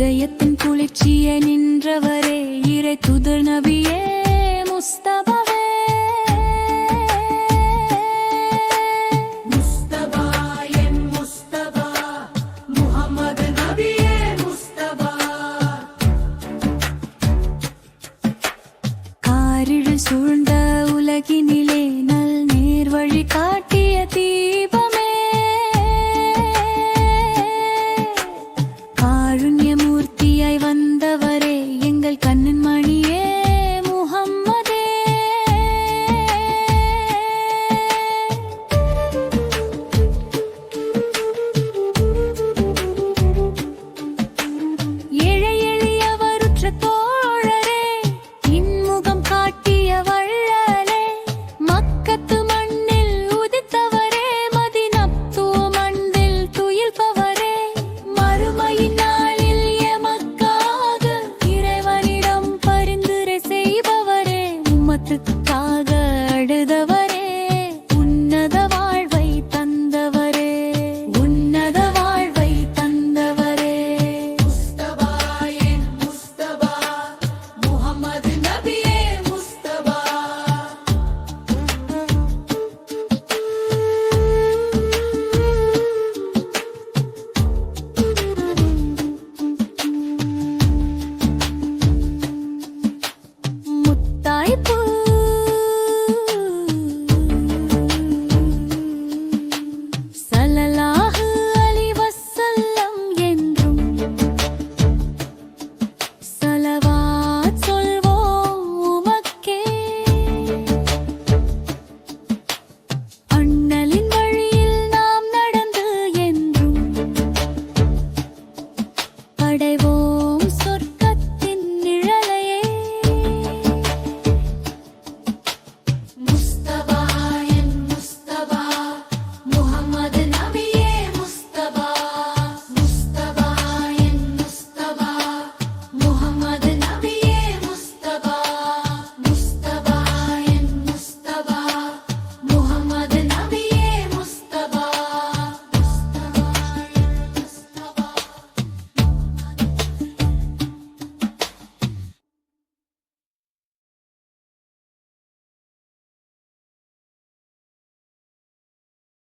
இதயத்தின் குளிர்ச்சிய நின்றவரே இறை துதர் நபியே முஸ்தபாவே. முஸ்தபா என் முஸ்தபா முஹம்மது நபியே முஸ்தபா. காரிழு சூழ்ந்த உலகினிலே நல் நேர் வழி காட்டிய தீபமே, காருண்யமூர்த்தியாய் வந்தவரே எங்கள் கண்ணின் மணியே முஹம்மதே. ஏழை எளியவருற்ற தோழரே இன்முகம் காட்டிய வள்ளலே, மக்கத்து மண்ணில் உதித்தவரே மதினத்துவ மண்ணில் துயில்பவரே, மறுமையின் நாளில் எமக்காக இறைவனிடம் பரிந்துரை செய்பவரே, உம்மத்துக்காக அழுதவரே உன்னத வாழ்வை தந்தவரே, உன்னத வாழ்வை தந்தவரே. முஸ்தபா என் முஸ்தபா முஹம்மது நபியே முஸ்தபா. முத்தாய்ப்பு ஸல்லல்லாஹு அலைஹி வஸல்லம் என்றும் ஸலவாத் சொல்வோம் உமக்கே. அண்ணலின் வழியில் நாம் நடந்து என்றும் படைவோம்